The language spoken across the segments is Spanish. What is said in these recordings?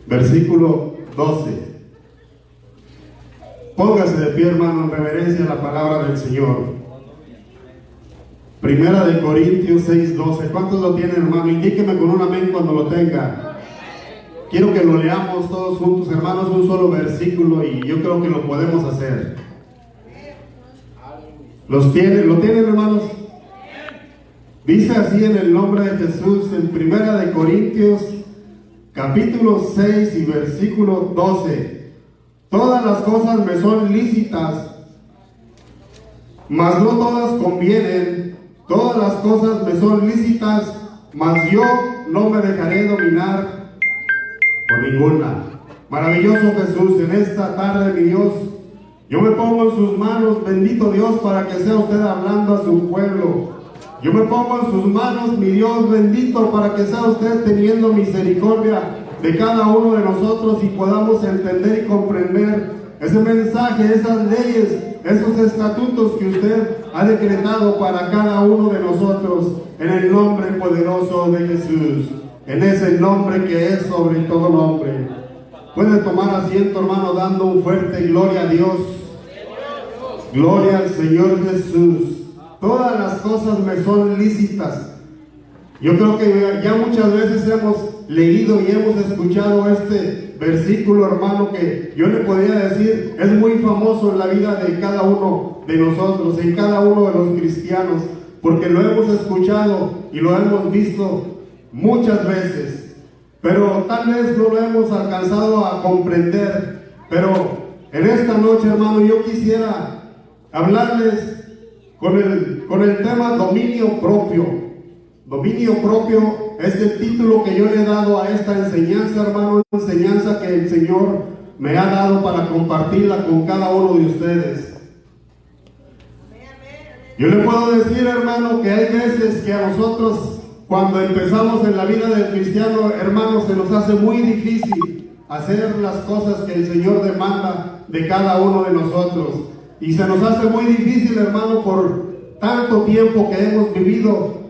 versículo 12. Póngase de pie, hermano, en reverencia a la palabra del Señor. Primera de Corintios 6:12. ¿Cuántos lo tienen, hermano? Indíqueme con un amén cuando lo tenga. Quiero que lo leamos todos juntos, hermanos, un solo versículo, y yo creo que lo podemos hacer. ¿Lo tienen, hermanos? Dice así en el nombre de Jesús, en Primera de Corintios, capítulo 6 y versículo 12. Todas las cosas me son lícitas, mas no todas convienen. Todas las cosas me son lícitas, mas yo no me dejaré dominar por ninguna. Maravilloso Jesús, en esta tarde, mi Dios, yo me pongo en sus manos, bendito Dios, para que sea usted hablando a su pueblo. Yo me pongo en sus manos, mi Dios bendito, para que sea usted teniendo misericordia de cada uno de nosotros y podamos entender y comprender ese mensaje, esas leyes, esos estatutos que usted ha decretado para cada uno de nosotros, en el nombre poderoso de Jesús, en ese nombre que es sobre todo nombre. Puede tomar asiento, hermano, dando un fuerte gloria a Dios. Gloria al Señor Jesús. Todas las cosas me son lícitas. Yo creo que ya muchas veces hemos leído y hemos escuchado este versículo, hermano, que yo le podría decir es muy famoso en la vida de cada uno de nosotros, en cada uno de los cristianos, porque lo hemos escuchado y lo hemos visto muchas veces, pero tal vez no lo hemos alcanzado a comprender. Pero en esta noche, hermano, yo quisiera hablarles con el tema dominio propio. Dominio propio es el título que yo le he dado a esta enseñanza, hermano, una enseñanza que el Señor me ha dado para compartirla con cada uno de ustedes. Yo le puedo decir, hermano, que hay veces que a nosotros, cuando empezamos en la vida del cristiano, hermano, se nos hace muy difícil hacer las cosas que el Señor demanda de cada uno de nosotros. Y se nos hace muy difícil, hermano, por tanto tiempo que hemos vivido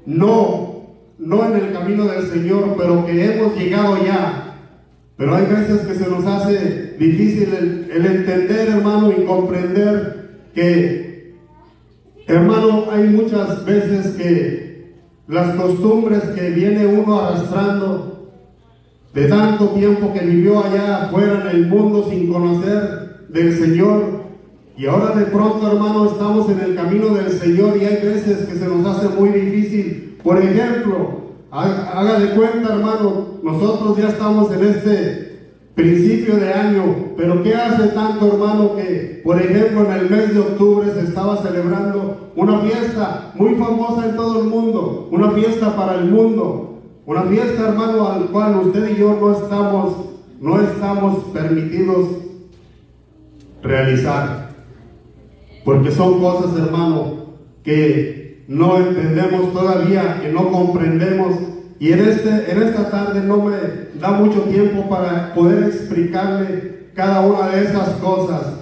no en el camino del Señor, pero que hemos llegado ya. Pero hay veces que se nos hace difícil el entender, hermano, y comprender que, hermano, hay muchas veces que las costumbres que viene uno arrastrando de tanto tiempo que vivió allá afuera en el mundo sin conocer del Señor, y ahora de pronto, hermano, estamos en el camino del Señor y hay veces que se nos hace muy difícil. Por ejemplo, haga de cuenta, hermano, nosotros ya estamos en este principio de año, pero ¿qué hace tanto, hermano, que, por ejemplo, en el mes de octubre se estaba celebrando una fiesta muy famosa en todo el mundo, una fiesta para el mundo, una fiesta, hermano, al cual usted y yo no estamos permitidos realizar? Porque son cosas, hermano, que no entendemos todavía, que no comprendemos. Y en esta tarde no me da mucho tiempo para poder explicarle cada una de esas cosas.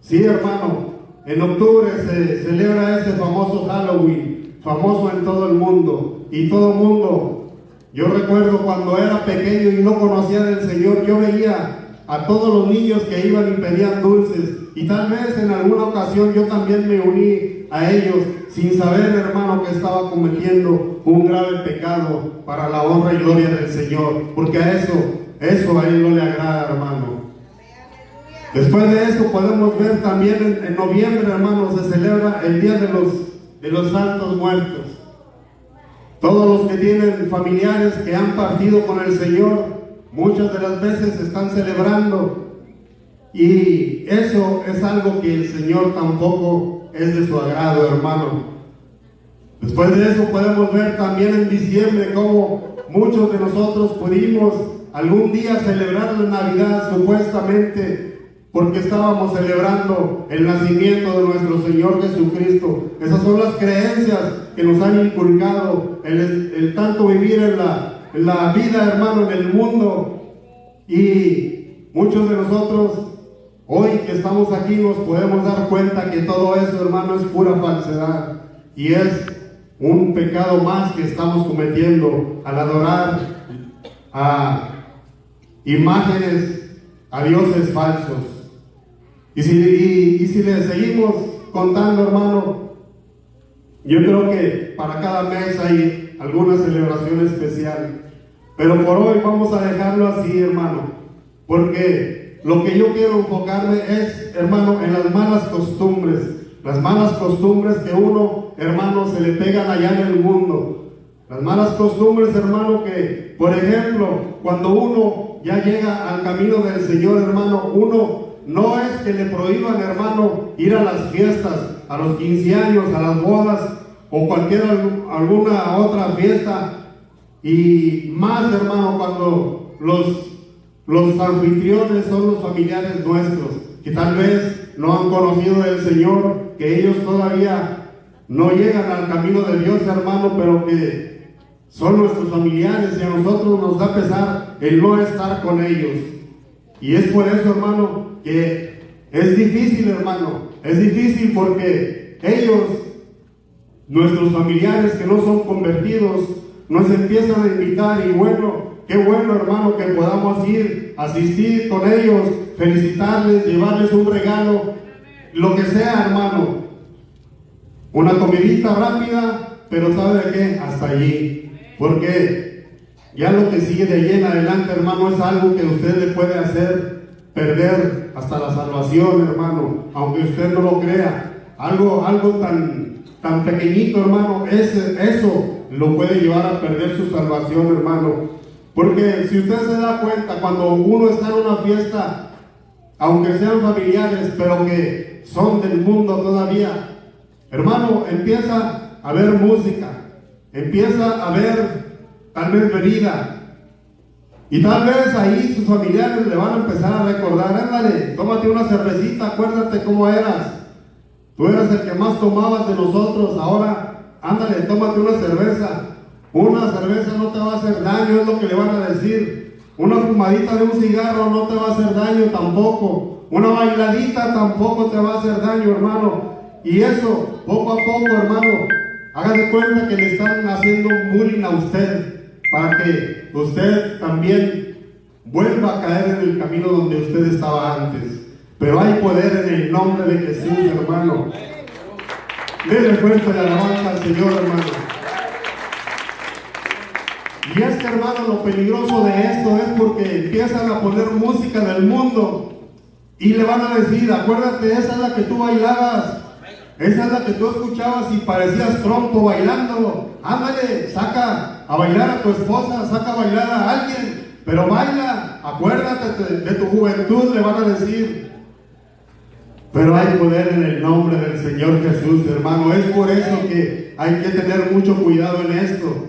Sí, hermano, en octubre se celebra ese famoso Halloween, famoso en todo el mundo. Y todo el mundo, yo recuerdo cuando era pequeño y no conocía del Señor, yo veía a todos los niños que iban y pedían dulces. Y tal vez en alguna ocasión yo también me uní a ellos sin saber, hermano, que estaba cometiendo un grave pecado para la honra y gloria del Señor, porque a eso a Él no le agrada, hermano. Después de esto podemos ver también en noviembre, hermano, se celebra el Día de los Santos Muertos. Todos los que tienen familiares que han partido con el Señor, muchas de las veces están celebrando. Y eso es algo que el Señor tampoco es de su agrado, hermano. Después de eso podemos ver también en diciembre cómo muchos de nosotros pudimos algún día celebrar la Navidad supuestamente porque estábamos celebrando el nacimiento de nuestro Señor Jesucristo. Esas son las creencias que nos han inculcado el tanto vivir en la vida, hermano, en el mundo. Y muchos de nosotros hoy que estamos aquí nos podemos dar cuenta que todo eso, hermano, es pura falsedad y es un pecado más que estamos cometiendo al adorar a imágenes a dioses falsos. Y si le seguimos contando, hermano, yo creo que para cada mes hay alguna celebración especial. Pero por hoy vamos a dejarlo así, hermano, porque lo que yo quiero enfocarme es, hermano, en las malas costumbres que uno, hermano, se le pegan allá en el mundo. Las malas costumbres, hermano, que, por ejemplo, cuando uno ya llega al camino del Señor, hermano, uno no es que le prohíban, hermano, ir a las fiestas, a los 15 años, a las bodas o alguna otra fiesta. Y más, hermano, cuando los anfitriones son los familiares nuestros, que tal vez no han conocido del Señor, que ellos todavía no llegan al camino de Dios, hermano, pero que son nuestros familiares, y a nosotros nos da pesar el no estar con ellos. Y es por eso, hermano, que es difícil, hermano, es difícil porque ellos, nuestros familiares que no son convertidos, nos empiezan a invitar, y bueno, qué bueno, hermano, que podamos ir, asistir con ellos, felicitarles, llevarles un regalo, lo que sea, hermano, una comidita rápida, pero ¿sabe de qué? Hasta allí, porque ya lo que sigue de allí en adelante, hermano, es algo que usted le puede hacer perder hasta la salvación, hermano, aunque usted no lo crea. Algo tan pequeñito, hermano, eso lo puede llevar a perder su salvación, hermano. Porque si usted se da cuenta, cuando uno está en una fiesta, aunque sean familiares, pero que son del mundo todavía, hermano, empieza a haber música, empieza a haber tal vez bebida, y tal vez ahí sus familiares le van a empezar a recordar: ándale, tómate una cervecita, acuérdate cómo eras, tú eras el que más tomabas de nosotros, ahora ándale, tómate una cerveza no te va a hacer daño, es lo que le van a decir. Una fumadita de un cigarro no te va a hacer daño tampoco, una bailadita tampoco te va a hacer daño, hermano. Y eso, poco a poco, hermano, hágase cuenta que le están haciendo un bullying a usted, para que usted también vuelva a caer en el camino donde usted estaba antes. Pero hay poder en el nombre de Jesús, hermano. Dele fuerte de alabanza al Señor, hermano. Y es que, hermano, lo peligroso de esto es porque empiezan a poner música del mundo y le van a decir: acuérdate, esa es la que tú bailabas, esa es la que tú escuchabas y parecías trompo bailando. Ándale, saca a bailar a tu esposa, saca a bailar a alguien, pero baila, acuérdate de tu juventud, le van a decir. Pero hay poder en el nombre del Señor Jesús, hermano. Es por eso que hay que tener mucho cuidado en esto.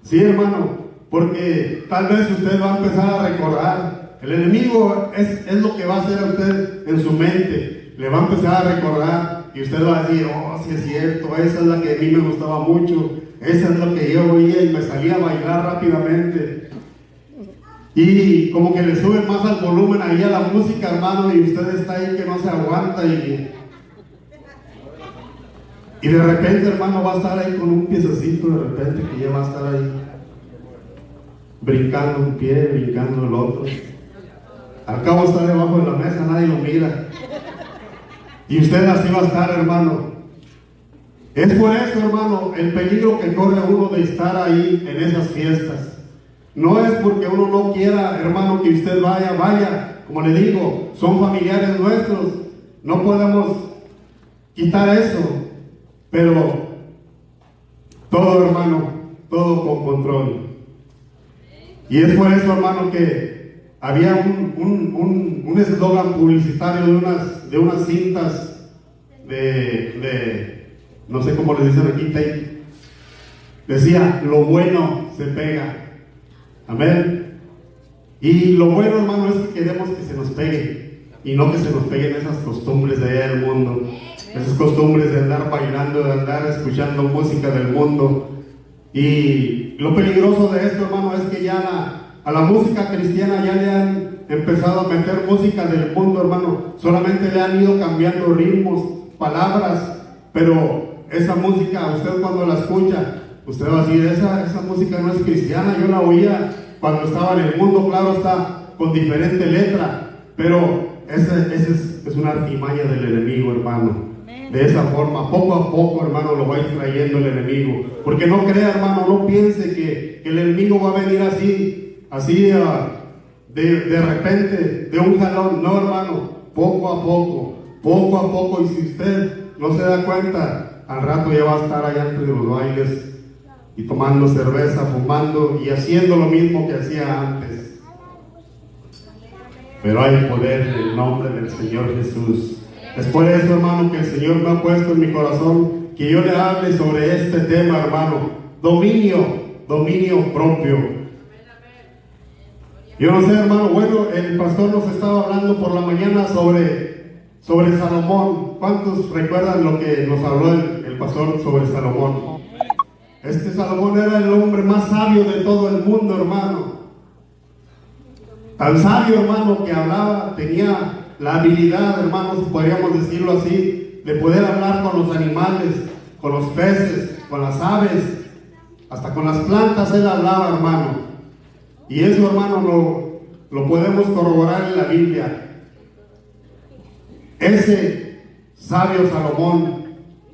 Sí, hermano, porque tal vez usted va a empezar a recordar. El enemigo es lo que va a hacer a usted en su mente. Le va a empezar a recordar y usted va a decir: oh, sí es cierto, esa es la que a mí me gustaba mucho, esa es la que yo oía y me salía a bailar rápidamente. Y como que le suben más al volumen ahí a la música, hermano, y usted está ahí que no se aguanta, y de repente, hermano, va a estar ahí con un piececito, de repente que ya va a estar ahí brincando un pie, brincando el otro. Al cabo está debajo de la mesa, nadie lo mira. Y usted así va a estar, hermano. Es por eso, hermano, el peligro que corre uno de estar ahí en esas fiestas. No es porque uno no quiera, hermano, que usted vaya. Como le digo, son familiares nuestros. No podemos quitar eso. Pero todo, hermano, todo con control. Y es por eso, hermano, que había un eslogan publicitario de unas cintas de no sé cómo le dicen aquí, tape. Decía: lo bueno se pega. Amén. Y lo bueno, hermano, es que queremos que se nos pegue, y no que se nos peguen esas costumbres de allá del mundo, esas costumbres de andar bailando, de andar escuchando música del mundo. Y lo peligroso de esto, hermano, es que ya a la música cristiana ya le han empezado a meter música del mundo, hermano. Solamente le han ido cambiando ritmos, palabras, pero esa música, usted cuando la escucha, usted va a decir: esa música no es cristiana, yo la oía cuando estaba en el mundo, claro está. con diferente letra, pero esa es una artimaña del enemigo, hermano. De esa forma, poco a poco, hermano, lo va distrayendo el enemigo. Porque no crea, hermano, no piense que el enemigo va a venir así de repente, de un jalón. No, hermano, poco a poco. Y si usted no se da cuenta, al rato ya va a estar allá entre los bailes y tomando cerveza, fumando y haciendo lo mismo que hacía antes. Pero hay poder en el nombre del Señor Jesús. Es por eso, hermano, que el Señor me ha puesto en mi corazón que yo le hable sobre este tema, hermano. Dominio propio. Yo no sé, hermano, bueno, el pastor nos estaba hablando por la mañana sobre Salomón. ¿Cuántos recuerdan lo que nos habló el pastor sobre Salomón? Este Salomón era el hombre más sabio de todo el mundo, hermano. Tan sabio, hermano, que hablaba, tenía la habilidad, hermanos, podríamos decirlo así, de poder hablar con los animales, con los peces, con las aves, hasta con las plantas él hablaba, hermano. Y eso, hermano, lo podemos corroborar en la Biblia. Ese sabio Salomón,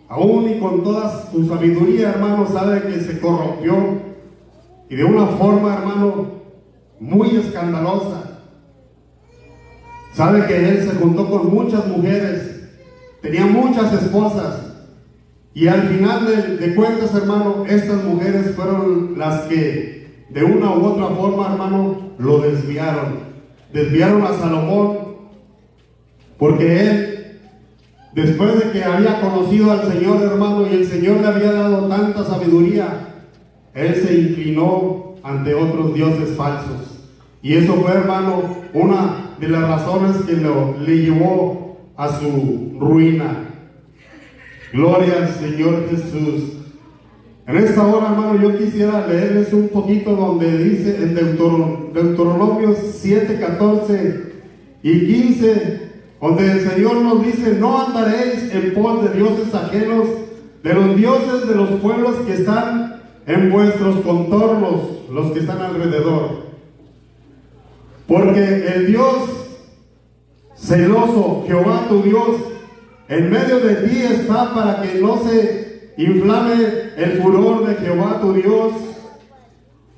aún y con toda su sabiduría, hermano, sabe que se corrompió, y de una forma, hermano, muy escandalosa. Sabe que él se juntó con muchas mujeres, tenía muchas esposas, y al final de cuentas, hermano, estas mujeres fueron las que de una u otra forma, hermano, lo desviaron a Salomón, porque él, después de que había conocido al Señor, hermano, y el Señor le había dado tanta sabiduría, él se inclinó ante otros dioses falsos. Y eso fue, hermano, una de las razones que le llevó a su ruina. Gloria al Señor Jesús. En esta hora, hermano, yo quisiera leerles un poquito donde dice en Deuteronomio 7, 14 y 15, donde el Señor nos dice: no andaréis en pos de dioses ajenos, de los dioses de los pueblos que están en vuestros contornos, los que están alrededor. Porque el Dios celoso, Jehová tu Dios, en medio de ti está, para que no se inflame el furor de Jehová tu Dios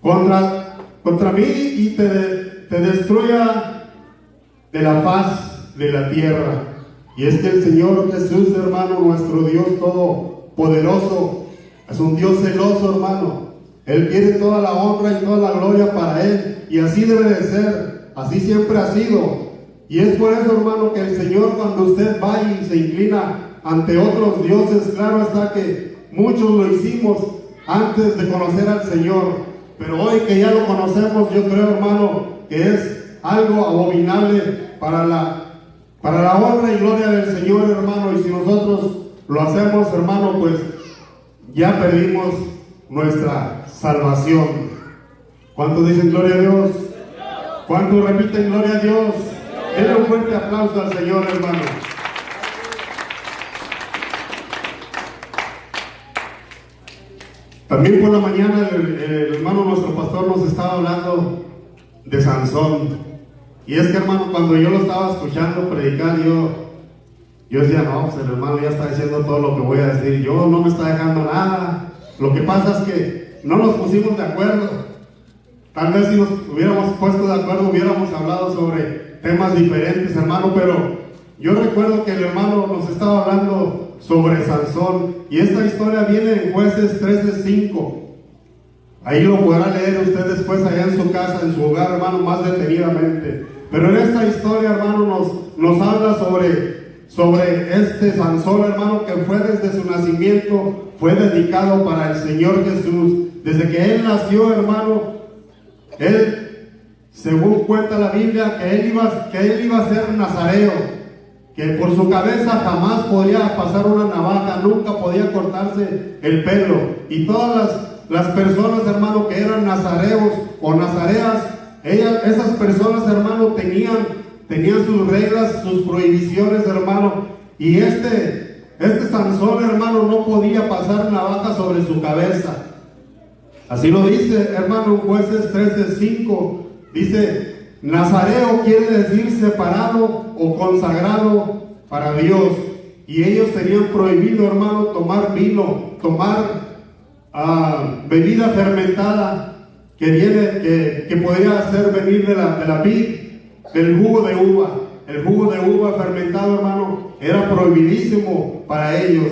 contra mí y te destruya de la faz de la tierra. Y es que el Señor Jesús, hermano, nuestro Dios todopoderoso, es un Dios celoso, hermano. Él quiere toda la honra y toda la gloria para Él, y así debe de ser. Así siempre ha sido. Y es por eso, hermano, que el Señor, cuando usted va y se inclina ante otros dioses, claro está que muchos lo hicimos antes de conocer al Señor, pero hoy que ya lo conocemos, yo creo, hermano, que es algo abominable para la honra y gloria del Señor, hermano. Y si nosotros lo hacemos, hermano, pues ya perdimos nuestra salvación. ¿Cuántos dicen gloria a Dios? ¿Cuántos repiten gloria a Dios? Denle un fuerte aplauso al Señor, hermano. También por la mañana el hermano, nuestro pastor, nos estaba hablando de Sansón. Y es que, hermano, cuando yo lo estaba escuchando predicar, yo decía: no, pues el hermano ya está diciendo todo lo que voy a decir. Yo no me está dejando nada. Lo que pasa es que no nos pusimos de acuerdo. Tal vez si nos hubiéramos puesto de acuerdo, hubiéramos hablado sobre temas diferentes, hermano, pero yo recuerdo que el hermano nos estaba hablando sobre Sansón, y esta historia viene en Jueces 13:5. Ahí lo podrá leer usted después allá en su casa, en su hogar, hermano, más detenidamente. Pero en esta historia, hermano, nos habla sobre este Sansón, hermano, que fue desde su nacimiento, fue dedicado para el Señor Jesús. Desde que él nació, hermano, él, según cuenta la Biblia, que él iba a ser nazareo, que por su cabeza jamás podía pasar una navaja, nunca podía cortarse el pelo. Y todas las personas, hermano, que eran nazareos o nazareas, esas personas, hermano, tenían sus reglas, sus prohibiciones, hermano. Y este Sansón, hermano, no podía pasar navaja sobre su cabeza. Así lo dice, hermano, Jueces 13:5. Dice: Nazareo quiere decir separado o consagrado para Dios. Y ellos tenían prohibido, hermano, tomar vino, tomar bebida fermentada que podría hacer venir de la vid, del jugo de uva. El jugo de uva fermentado, hermano, era prohibidísimo para ellos.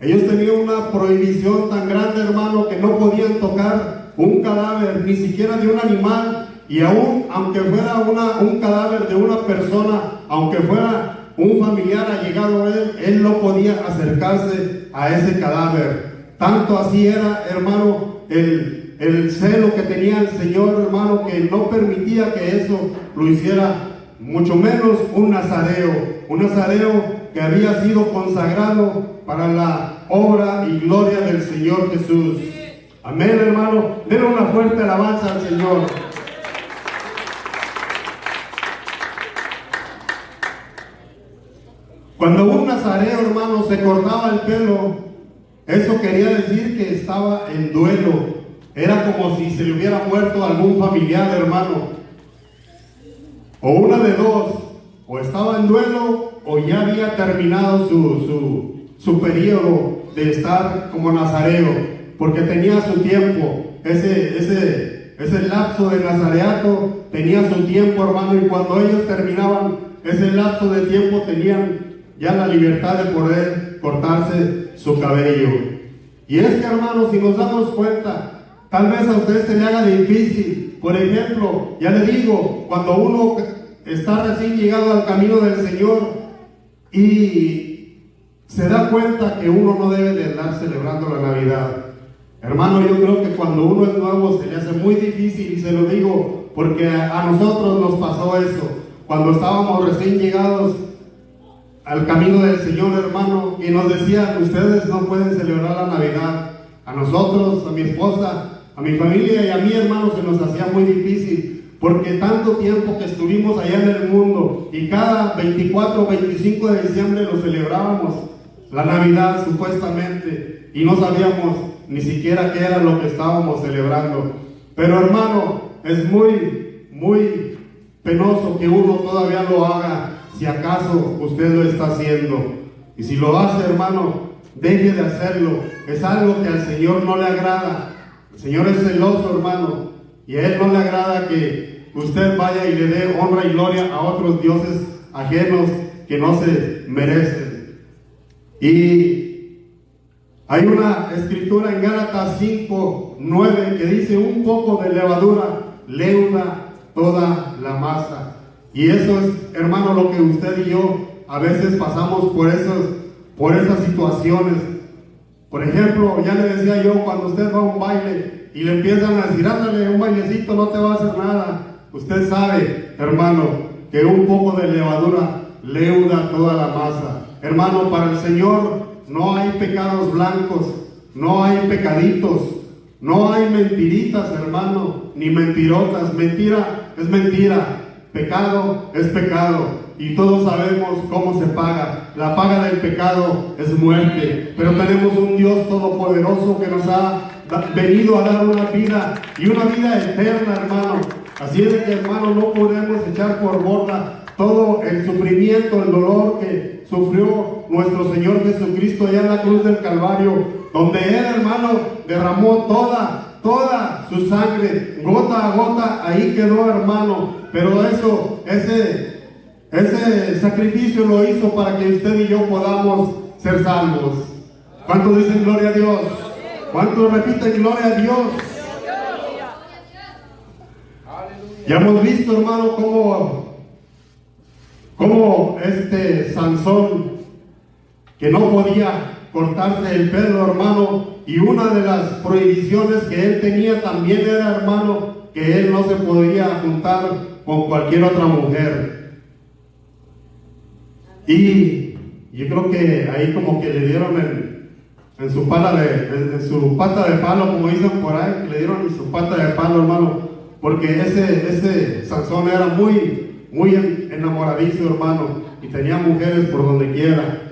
Ellos tenían una prohibición tan grande, hermano, que no podían tocar un cadáver, ni siquiera de un animal, y aún, aunque fuera un cadáver de una persona, aunque fuera un familiar allegado a él no podía acercarse a ese cadáver. Tanto así era, hermano, el celo que tenía el Señor, hermano, que no permitía que eso lo hiciera, mucho menos un nazareo que había sido consagrado para la obra y gloria del Señor Jesús. Amén, hermano. Denle una fuerte alabanza al Señor. Cuando un nazareo, hermano, se cortaba el pelo, eso quería decir que estaba en duelo. Era como si se le hubiera muerto algún familiar, hermano. O una de dos, o estaba en duelo o ya había terminado su periodo de estar como nazareo, porque tenía su tiempo. Ese lapso de nazareato tenía su tiempo, hermano, y cuando ellos terminaban ese lapso de tiempo tenían ya la libertad de poder cortarse su cabello. Y es que, hermano, si nos damos cuenta, tal vez a usted se le haga difícil. Por ejemplo, ya le digo, cuando uno está recién llegado al camino del Señor y se da cuenta que uno no debe de andar celebrando la Navidad. Hermano, yo creo que cuando uno es nuevo se le hace muy difícil, y se lo digo porque a nosotros nos pasó eso. Cuando estábamos recién llegados al camino del Señor, hermano, y nos decían, ustedes no pueden celebrar la Navidad. A nosotros, a mi esposa, a mi familia y a mí, hermano, se nos hacía muy difícil, porque tanto tiempo que estuvimos allá en el mundo y cada 24 o 25 de diciembre lo celebrábamos, la Navidad supuestamente, y no sabíamos ni siquiera qué era lo que estábamos celebrando. Pero, hermano, es muy, muy penoso que uno todavía lo haga, si acaso usted lo está haciendo. Y si lo hace, hermano, deje de hacerlo. Es algo que al Señor no le agrada. El Señor es celoso, hermano, y a Él no le agrada que usted vaya y le dé honra y gloria a otros dioses ajenos que no se merecen. Y hay una escritura en Gálatas 5:9 que dice: un poco de levadura leuda toda la masa. Y eso es, hermano, lo que usted y yo a veces pasamos por esas situaciones. Por ejemplo, ya le decía yo, cuando usted va a un baile y le empiezan a decir, ándale, un bailecito no te va a hacer nada. Usted sabe, hermano, que un poco de levadura leuda toda la masa. Hermano, para el Señor no hay pecados blancos, no hay pecaditos, no hay mentiritas, hermano, ni mentirotas. Mentira es mentira. Pecado es pecado, y todos sabemos cómo se paga. La paga del pecado es muerte, pero tenemos un Dios todopoderoso que nos ha venido a dar una vida, y una vida eterna, hermano. Así es que, hermano, no podemos echar por borda todo el sufrimiento, el dolor que sufrió nuestro Señor Jesucristo allá en la cruz del Calvario, donde Él, hermano, derramó toda su sangre, gota a gota, ahí quedó, hermano. Pero ese sacrificio lo hizo para que usted y yo podamos ser salvos. ¿Cuántos dicen gloria a Dios? ¿Cuántos repiten gloria a Dios? Ya hemos visto, hermano, cómo Sansón, que no podía cortarse el pelo, hermano, y una de las prohibiciones que él tenía también era, hermano, que él no se podía juntar con cualquier otra mujer. Y yo creo que ahí como que le dieron en su pata de palo, como dicen por ahí, que le dieron en su pata de palo, hermano, porque ese Sansón era muy enamoradizo, hermano, y tenía mujeres por donde quiera.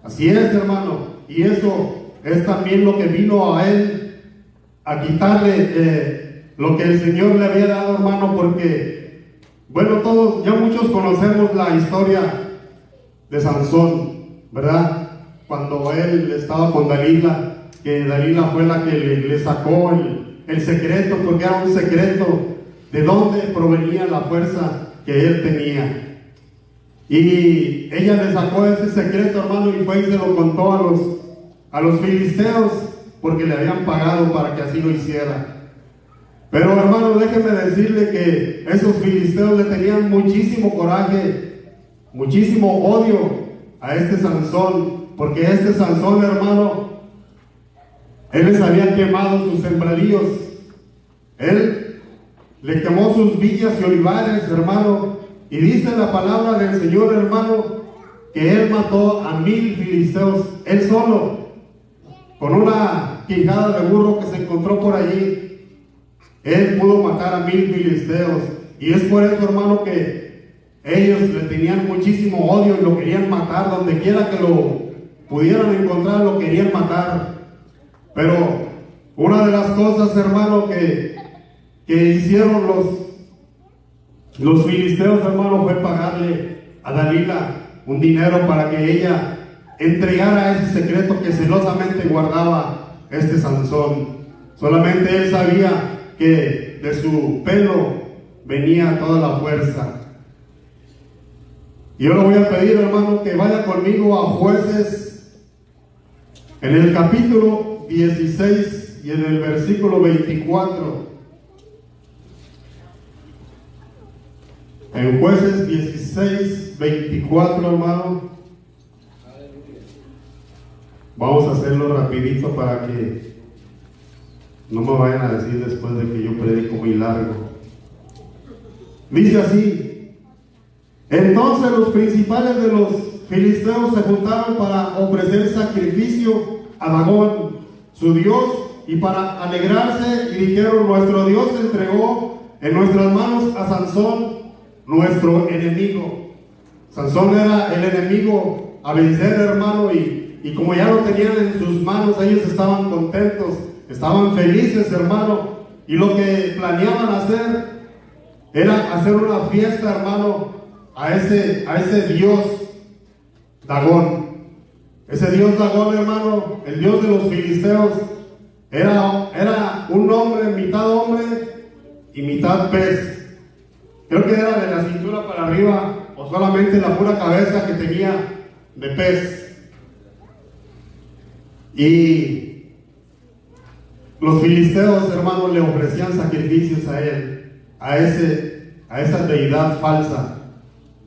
Así es, hermano, y eso es también lo que vino a él a quitarle lo que el Señor le había dado, hermano, porque Bueno, todos, ya muchos conocemos la historia de Sansón, ¿verdad? Cuando él estaba con Dalila, que Dalila fue la que le sacó el secreto, porque era un secreto de dónde provenía la fuerza que él tenía. Y ella le sacó ese secreto, hermano, y fue y se lo contó a los filisteos, porque le habían pagado para que así lo hiciera. Pero, hermano, déjeme decirle que esos filisteos le tenían muchísimo coraje, muchísimo odio a este Sansón, porque este Sansón, hermano, él les había quemado sus sembradíos, él le quemó sus viñas y olivares, hermano. Y dice la palabra del Señor, hermano, que él mató a 1000 filisteos, él solo, con una quijada de burro que se encontró por allí. Él pudo matar a 1000 filisteos. Y es por eso, hermano, que ellos le tenían muchísimo odio y lo querían matar. Donde quiera que lo pudieran encontrar, lo querían matar. Pero una de las cosas, hermano, que hicieron los filisteos, hermano, fue pagarle a Dalila un dinero para que ella entregara ese secreto que celosamente guardaba este Sansón. Solamente él sabía que de su pelo venía toda la fuerza. Y yo le voy a pedir, hermano, que vaya conmigo a Jueces, en el capítulo 16 y en el versículo 24. En Jueces 16, 24, hermano. Vamos a hacerlo rapidito para que no me vayan a decir después de que yo predico muy largo. Dice así: entonces los principales de los filisteos se juntaron para ofrecer sacrificio a Dagón, su dios, y para alegrarse, y dijeron: nuestro Dios entregó en nuestras manos a Sansón, nuestro enemigo. Sansón era el enemigo a vencer, hermano, y como ya lo tenían en sus manos, ellos estaban contentos, estaban felices, hermano, y lo que planeaban hacer era hacer una fiesta, hermano, a ese dios Dagón. Ese dios Dagón, hermano, el dios de los filisteos, era un hombre, mitad hombre y mitad pez. Creo que era de la cintura para arriba, o solamente la pura cabeza que tenía de pez. Y los filisteos, hermanos, le ofrecían sacrificios a él, a esa deidad falsa,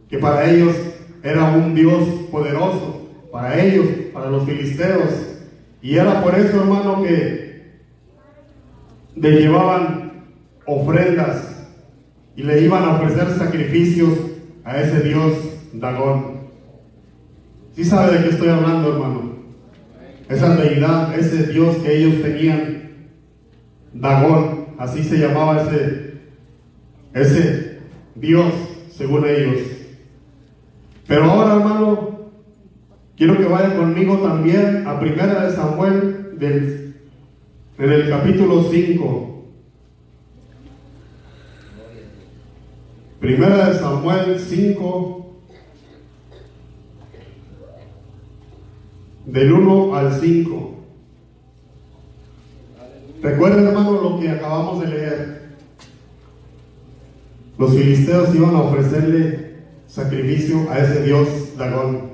que para ellos era un Dios poderoso, para ellos, para los filisteos. Y era por eso, hermano, que le llevaban ofrendas y le iban a ofrecer sacrificios a ese dios Dagón. ¿Sí sabe de qué estoy hablando, hermano? Esa deidad, ese dios que ellos tenían, Dagón, así se llamaba ese dios, según ellos. Pero ahora, hermano, quiero que vaya conmigo también a Primera de Samuel, en el capítulo 5. Primera de Samuel 5, del 1 al 5. Recuerden, hermano, lo que acabamos de leer. Los filisteos iban a ofrecerle sacrificio a ese dios Dagón.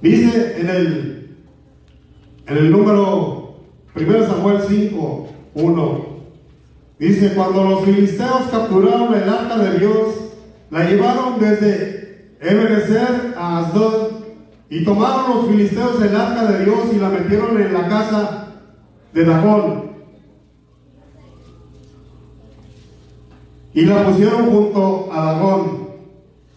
Dice en el número 1 Samuel 5, 1. Dice: cuando los filisteos capturaron el arca de Dios, la llevaron desde Ebenezer a Asdod, y tomaron los filisteos el arca de Dios y la metieron en la casa de Dagón, y la pusieron junto a Dagón.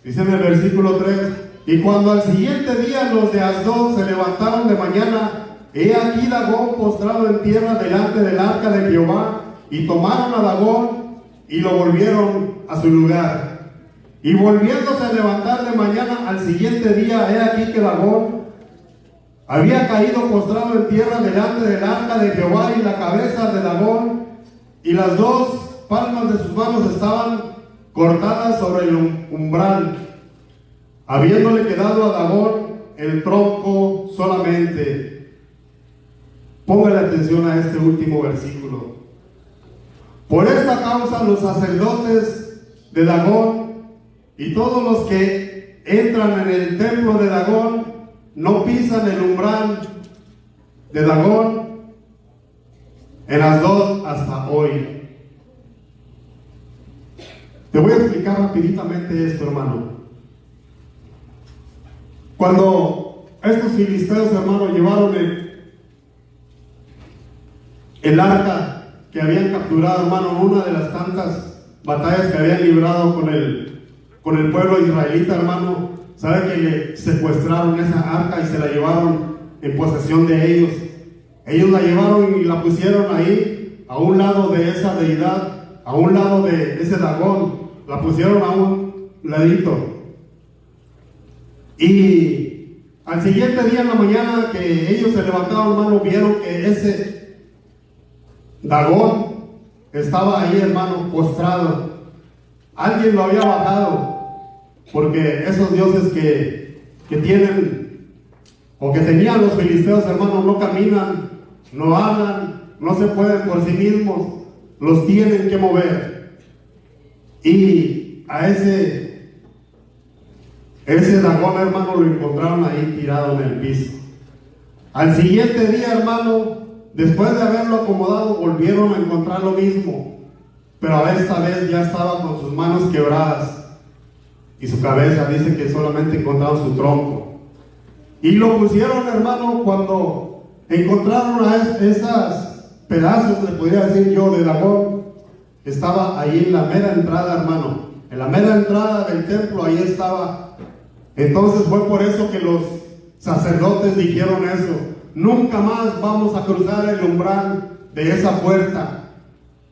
Dice en el versículo 3: y cuando al siguiente día los de Asdod se levantaron de mañana, he aquí Dagón postrado en tierra delante del arca de Jehová, y tomaron a Dagón y lo volvieron a su lugar. Y volviéndose a levantar de mañana al siguiente día, he aquí que Dagón había caído postrado en tierra delante del arca de Jehová, y la cabeza de Dagón y las dos palmas de sus manos estaban cortadas sobre el umbral, habiéndole quedado a Dagón el tronco solamente. Póngale atención a este último versículo. Por esta causa los sacerdotes de Dagón y todos los que entran en el templo de Dagón no pisan el umbral de Dagón en Asdod hasta hoy. Te voy a explicar rapiditamente esto, hermano. Cuando estos filisteos, hermano, llevaron el arca que habían capturado, hermano, en una de las tantas batallas que habían librado con el pueblo israelita, hermano, sabe que le secuestraron esa arca y se la llevaron en posesión de ellos. Ellos la llevaron y la pusieron ahí, a un lado de esa deidad, a un lado de ese Dagón, la pusieron a un ladito. Y al siguiente día en la mañana que ellos se levantaron, hermano, vieron que ese Dagón estaba ahí, hermano, postrado. Alguien lo había bajado, porque esos dioses que tienen o que tenían los filisteos, hermano, no caminan, no hablan, no se pueden por sí mismos, los tienen que mover. Y a ese Dagón, hermano, lo encontraron ahí tirado en el piso. Al siguiente día, hermano, después de haberlo acomodado, volvieron a encontrar lo mismo, pero esta vez ya estaba con sus manos quebradas y su cabeza. Dice que solamente encontraron su tronco. Y lo pusieron, hermano, cuando encontraron a esas pedazos, le podría decir yo, de Dagón, estaba ahí en la mera entrada, hermano, en la mera entrada del templo, ahí estaba. Entonces fue por eso que los sacerdotes dijeron eso: nunca más vamos a cruzar el umbral de esa puerta,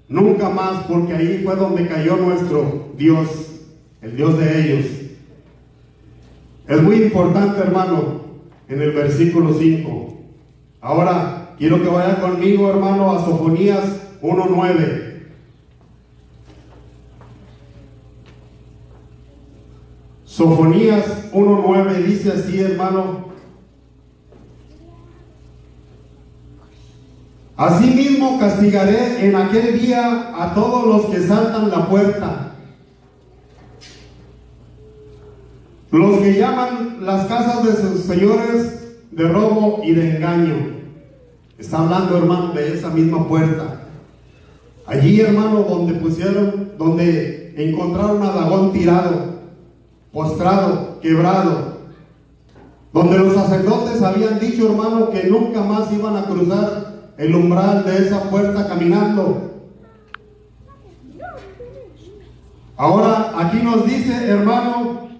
nunca más, porque ahí fue donde cayó nuestro Dios, el Dios de ellos. Es muy importante, hermano, en el versículo 5. Ahora quiero que vaya conmigo, hermano, a Sofonías 1:9. Sofonías 1:9 dice así, hermano: asimismo castigaré en aquel día a todos los que saltan la puerta, los que llaman las casas de sus señores de robo y de engaño. Está hablando, hermano, de esa misma puerta. Allí, hermano, donde encontraron a Dagón tirado, postrado, quebrado, donde los sacerdotes habían dicho, hermano, que nunca más iban a cruzar el umbral de esa puerta caminando. Ahora aquí nos dice, hermano: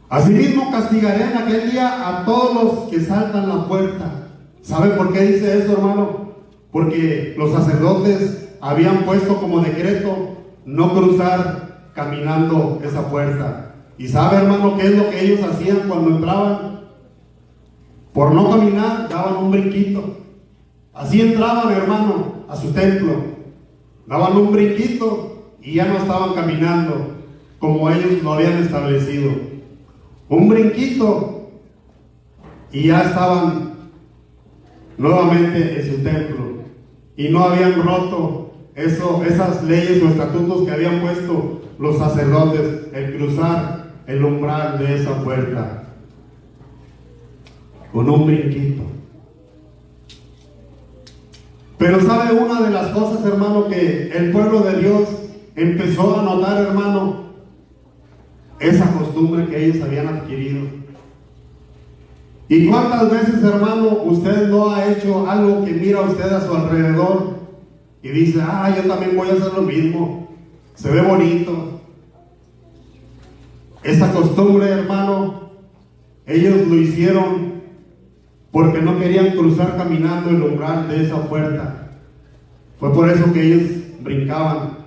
asimismo castigaré en aquel día a todos los que saltan la puerta. ¿Sabe por qué dice eso, hermano? Porque los sacerdotes habían puesto como decreto no cruzar caminando esa puerta. ¿Y sabe, hermano, qué es lo que ellos hacían cuando entraban? Por no caminar, daban un brinquito. Así entraban, hermano, a su templo. Daban un brinquito y ya no estaban caminando como ellos lo habían establecido. Un brinquito y ya estaban nuevamente en su templo. Y no habían roto esas leyes o estatutos que habían puesto los sacerdotes, el cruzar el umbral de esa puerta con un brinquito. Pero sabe una de las cosas, hermano, que el pueblo de Dios empezó a notar, hermano, esa costumbre que ellos habían adquirido. ¿Y cuántas veces, hermano, usted no ha hecho algo que mira usted a su alrededor y dice: yo también voy a hacer lo mismo, se ve bonito? Esa costumbre, hermano, ellos lo hicieron porque no querían cruzar caminando el umbral de esa puerta. Fue por eso que ellos brincaban.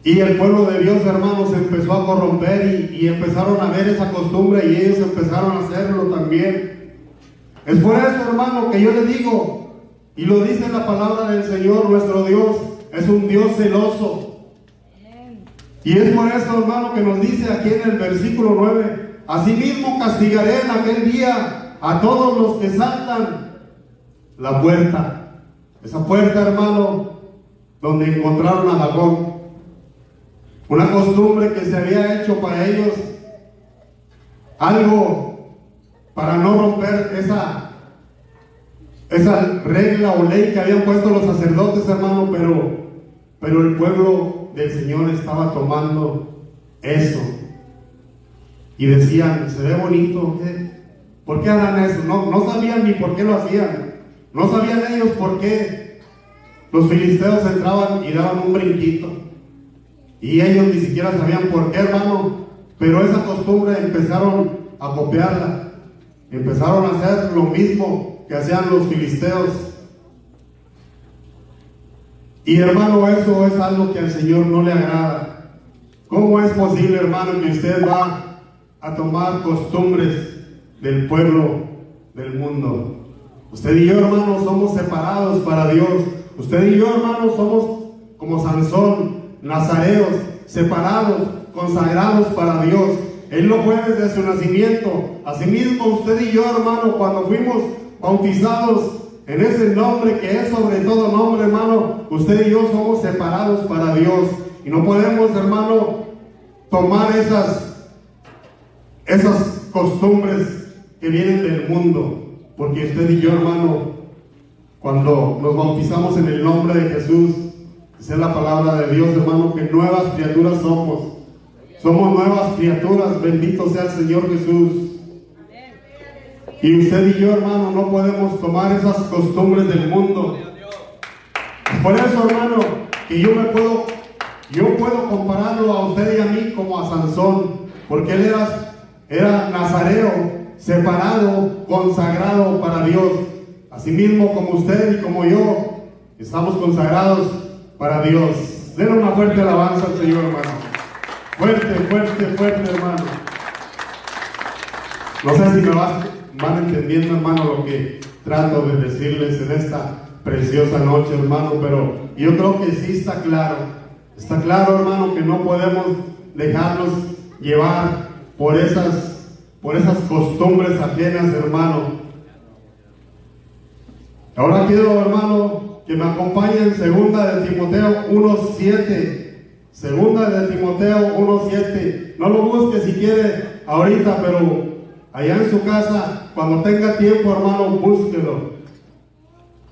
Y el pueblo de Dios, hermanos, se empezó a corromper y empezaron a ver esa costumbre y ellos empezaron a hacerlo también. Es por eso, hermano, que yo le digo, y lo dice la palabra del Señor, nuestro Dios es un Dios celoso. Y es por eso, hermano, que nos dice aquí en el versículo 9: asimismo castigaré en aquel día a todos los que saltan la puerta. Esa puerta, hermano, donde encontraron a Dagón. Una costumbre que se había hecho para ellos, algo para no romper esa regla o ley que habían puesto los sacerdotes, hermano, pero el pueblo del Señor estaba tomando eso y decían: se ve bonito, ¿qué? ¿Por qué harán eso? No sabían ni por qué lo hacían. No sabían ellos por qué los filisteos entraban y daban un brinquito, y ellos ni siquiera sabían por qué, hermano, pero esa costumbre empezaron a copiarla, empezaron a hacer lo mismo que hacían los filisteos. Y hermano, eso es algo que al Señor no le agrada. ¿Cómo es posible, hermano, que usted va a tomar costumbres del pueblo del mundo? Usted y yo, hermano, somos separados para Dios. Usted y yo, hermano, somos como Sansón, nazareos, separados, consagrados para Dios. Él lo fue desde su nacimiento. Asimismo, usted y yo, hermano, cuando fuimos bautizados en ese nombre que es sobre todo nombre, hermano, usted y yo somos separados para Dios. Y no podemos, hermano, tomar esas costumbres que vienen del mundo. Porque usted y yo, hermano, cuando nos bautizamos en el nombre de Jesús, esa es la palabra de Dios, hermano, que nuevas criaturas somos. Somos nuevas criaturas, bendito sea el Señor Jesús. Y usted y yo, hermano, no podemos tomar esas costumbres del mundo. Por eso, hermano, que yo puedo compararlo a usted y a mí como a Sansón, porque él era nazareo, separado, consagrado para Dios. Asimismo, como usted y como yo, estamos consagrados para Dios. Denle una fuerte alabanza al Señor, hermano. Fuerte, fuerte, fuerte, hermano. No sé si me van entendiendo, hermano, lo que trato de decirles en esta preciosa noche, hermano, pero yo creo que sí está claro. Está claro, hermano, que no podemos dejarnos llevar por esas costumbres ajenas, hermano. Ahora quiero, hermano, que me acompañen en 2 de Timoteo 1:7. 2 de Timoteo 1:7. No lo busque si quiere ahorita, pero allá en su casa, cuando tenga tiempo, hermano, búsquelo.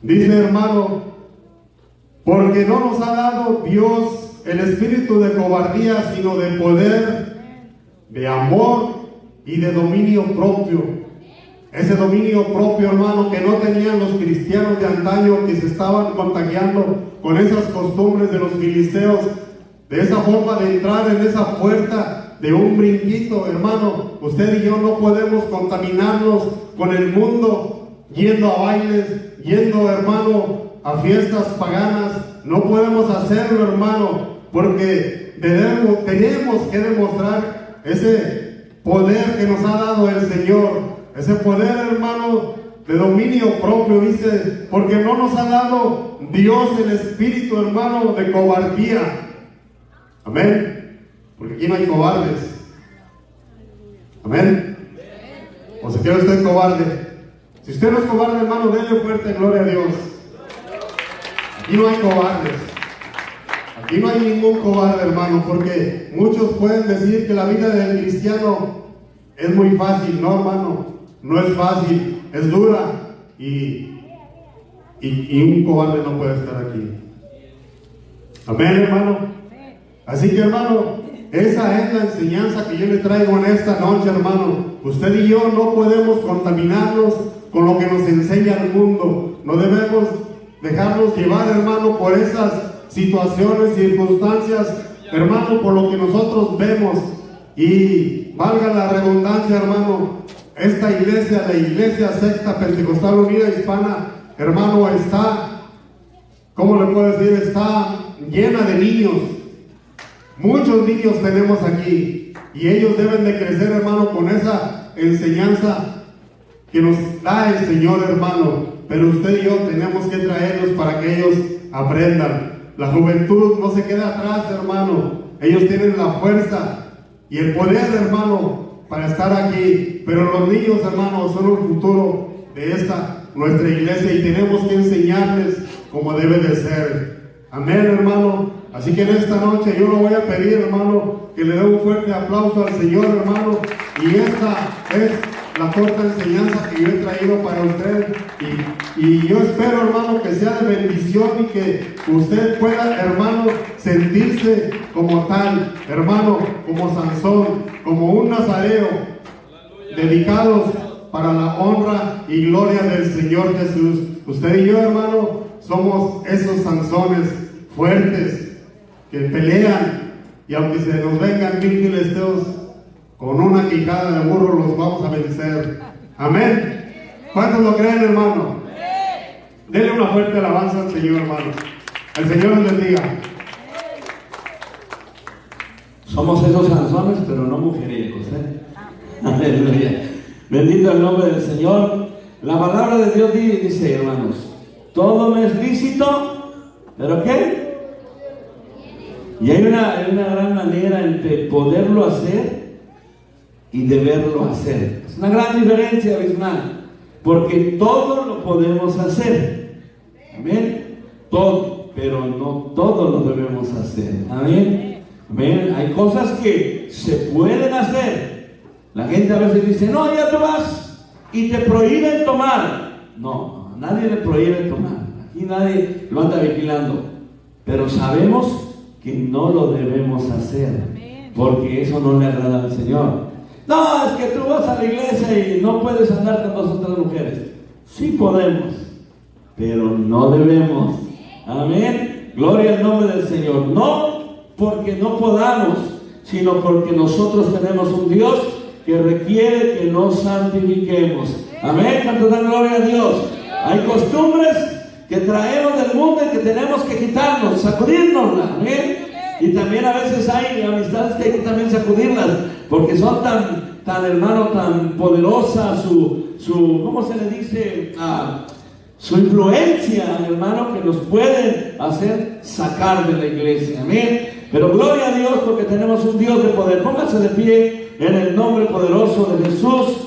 Dice, hermano: porque no nos ha dado Dios el espíritu de cobardía, sino de poder, de amor y de dominio propio. Ese dominio propio, hermano, que no tenían los cristianos de antaño, que se estaban contagiando con esas costumbres de los filisteos, de esa forma de entrar en esa puerta de un brinquito, hermano. Usted y yo no podemos contaminarnos con el mundo, yendo a bailes, yendo, hermano, a fiestas paganas. No podemos hacerlo, hermano, porque tenemos que demostrar ese poder que nos ha dado el Señor. Ese poder, hermano, de dominio propio, dice, porque no nos ha dado Dios el espíritu, hermano, de cobardía. Amén. Porque aquí no hay cobardes. Amén. ¿O se quiere usted cobarde? Si usted no es cobarde, hermano, denle fuerte gloria a Dios. Aquí no hay cobardes. Aquí no hay ningún cobarde, hermano, porque muchos pueden decir que la vida del cristiano es muy fácil. No, hermano, no es fácil, es dura, y un cobarde no puede estar aquí. Amén, hermano. Así que, hermano, esa es la enseñanza que yo le traigo en esta noche, hermano. Usted y yo no podemos contaminarnos con lo que nos enseña el mundo. No debemos dejarnos llevar, hermano, por esas situaciones, circunstancias, hermano, por lo que nosotros vemos. Y valga la redundancia, hermano, esta iglesia, la Iglesia Sexta Pentecostal Unida Hispana, hermano, está, ¿cómo le puedo decir? Está llena de niños. Muchos niños tenemos aquí, y ellos deben de crecer, hermano, con esa enseñanza que nos da el Señor, hermano. Pero usted y yo tenemos que traerlos para que ellos aprendan. La juventud no se queda atrás, hermano. ellos tienen la fuerza y el poder, hermano, para estar aquí. Pero los niños, hermanos, son el futuro de nuestra iglesia, y tenemos que enseñarles como debe de ser. Amén, hermano. Así que en esta noche yo lo voy a pedir, hermano, que le dé un fuerte aplauso al Señor, hermano. Y esta es la corta enseñanza que yo he traído para usted. Y yo espero, hermano, que sea de bendición y que usted pueda, hermano, sentirse como tal, hermano, como Sansón, como un nazareo, dedicados para la honra y gloria del Señor Jesús. Usted y yo, hermano, somos esos Sansones fuertes que pelean, y aunque se nos vengan 1000 filisteos, con una quijada de burro los vamos a vencer. Amén. ¿Cuántos lo creen, hermano? Denle una fuerte alabanza al Señor, hermano. El Señor les bendiga. Somos esos Sansones, pero no mujeriegos, Aleluya. Bendito el nombre del Señor. La palabra de Dios dice, hermanos, todo me es lícito, ¿pero qué? Y hay una gran manera entre poderlo hacer y deberlo hacer. Es una gran diferencia abismal, porque todo lo podemos hacer. Amén. Todo, pero no todo lo debemos hacer. Amén. Amén. Hay cosas que se pueden hacer. La gente a veces dice, no, ya te vas y te prohíben tomar. No, a nadie le prohíbe tomar. Aquí nadie lo anda vigilando. Pero sabemos que no lo debemos hacer, porque eso no le agrada al Señor. No, es que tú vas a la iglesia y no puedes andar con 2 o 3 mujeres. Sí podemos, pero no debemos. Amén. Gloria al nombre del Señor. No porque no podamos, sino porque nosotros tenemos un Dios que requiere que nos santifiquemos. Amén. Tanto dan gloria a Dios. Hay costumbres que traemos del mundo y que tenemos que quitarnos, sacudirnoslas. Amén. Y también a veces hay amistades que hay que también sacudirlas, porque son tan hermano, tan poderosa su ¿cómo se le dice? Su influencia, hermano, que nos puede hacer sacar de la iglesia. Amén. Pero gloria a Dios, porque tenemos un Dios de poder. Póngase de pie en el nombre poderoso de Jesús.